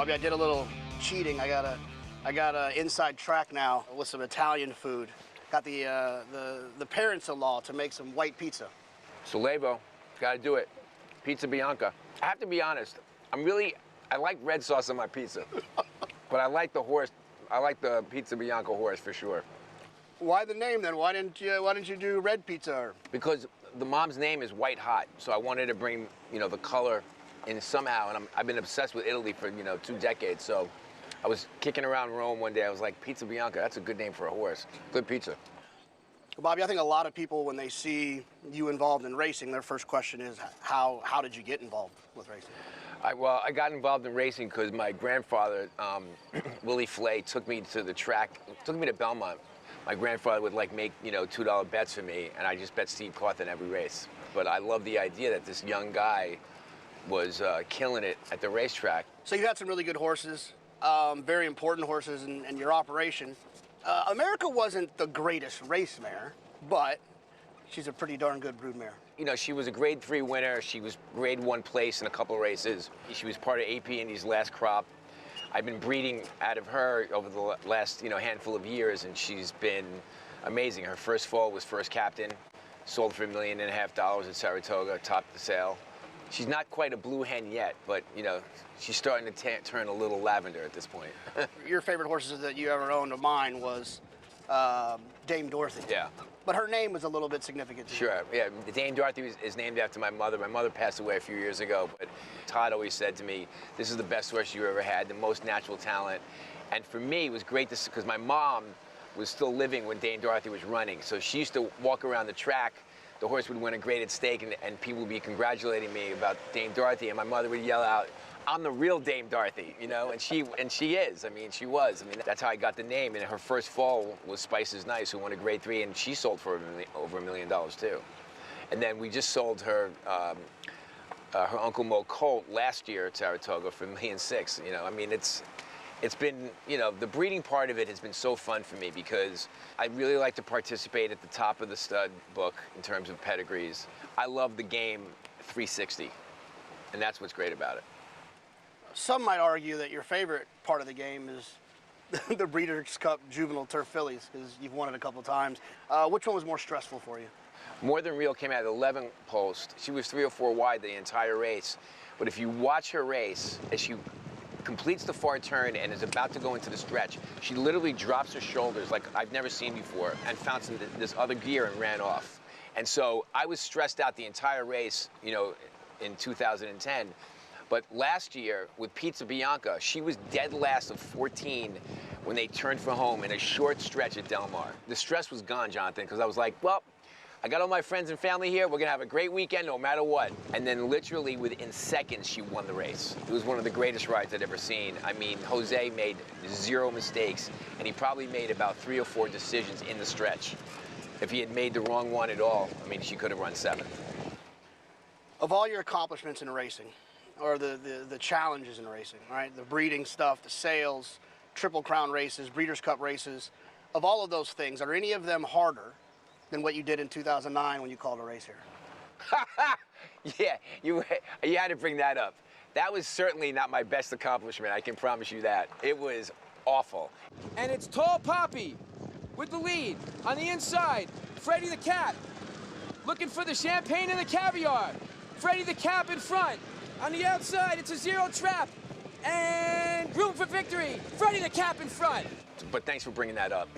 Bobby, I did a little cheating. I got a inside track now with some Italian food. Got the parents-in-law to make some white pizza. Solevo, gotta do it. Pizza Bianca. I have to be honest, I like red sauce on my pizza, but I like the Pizza Bianca horse for sure. Why the name then? Why didn't you do red pizza? Because the mom's name is White Hot, so I wanted to bring, the color in somehow, and I've been obsessed with Italy for, 2 decades, so I was kicking around Rome one day, I was like, Pizza Bianca, that's a good name for a horse. Good pizza. Bobby, I think a lot of people, when they see you involved in racing, their first question is, how did you get involved with racing? I got involved in racing because my grandfather, Willie Flay, took me to the track, took me to Belmont. My grandfather would make, $2 bets for me, and I just bet Steve Cawthon every race. But I love the idea that this young guy was killing it at the racetrack. So you had some really good horses, very important horses in your operation. America wasn't the greatest race mare, but she's a pretty darn good brood mare. She was a grade 3 winner. She was grade 1 place in a couple of races. She was part of AP Indy's last crop. I've been breeding out of her over the last, handful of years, and she's been amazing. Her first fall was first captain, sold for $1.5 million at Saratoga, topped the sale. She's not quite a blue hen yet, but, she's starting to turn a little lavender at this point. Your favorite horses that you ever owned of mine was Dame Dorothy. Yeah. But her name was a little bit significant to you. Sure, yeah. Dame Dorothy is named after my mother. My mother passed away a few years ago, but Todd always said to me, this is the best horse you ever had, the most natural talent. And for me, it was great to see, because my mom was still living when Dame Dorothy was running. So she used to walk around the track. The horse would win a graded stake, and people would be congratulating me about Dame Dorothy, and my mother would yell out, I'm the real Dame Dorothy, and she is. She was. That's how I got the name. And her first fall was Spice's Nice, who won a grade 3, and she sold for over $1 million too. And then we just sold her her Uncle Mo colt last year at Saratoga for $1.6 million. It's been, the breeding part of it has been so fun for me because I really like to participate at the top of the stud book in terms of pedigrees. I love the game 360, and that's what's great about it. Some might argue that your favorite part of the game is the Breeders' Cup Juvenile Turf Fillies, because you've won it a couple times. Which one was more stressful for you? More Than Real came out at 11 post. She was 3 or 4 wide the entire race. But if you watch her race, as she completes the far turn and is about to go into the stretch, she literally drops her shoulders like I've never seen before and found this other gear and ran off. And so I was stressed out the entire race, in 2010. But last year, with Pizza Bianca, she was dead last of 14 when they turned for home in a short stretch at Del Mar. The stress was gone, Jonathan, because I was like, well, I got all my friends and family here. We're going to have a great weekend no matter what. And then literally within seconds, she won the race. It was one of the greatest rides I'd ever seen. Jose made 0 mistakes, and he probably made about 3 or 4 decisions in the stretch. If he had made the wrong one at all, she could have run 7th. Of all your accomplishments in racing, or the challenges in racing, right? The breeding stuff, the sales, Triple Crown races, Breeders' Cup races. Of all of those things, are any of them harder than what you did in 2009 when you called a race here? Yeah, you had to bring that up. That was certainly not my best accomplishment, I can promise you that. It was awful. And it's Tall Poppy with the lead. On the inside, Freddie the Cat looking for the champagne and the caviar. Freddie the Cap in front. On the outside, it's a 0 trap. And room for victory. Freddie the Cap in front. But thanks for bringing that up.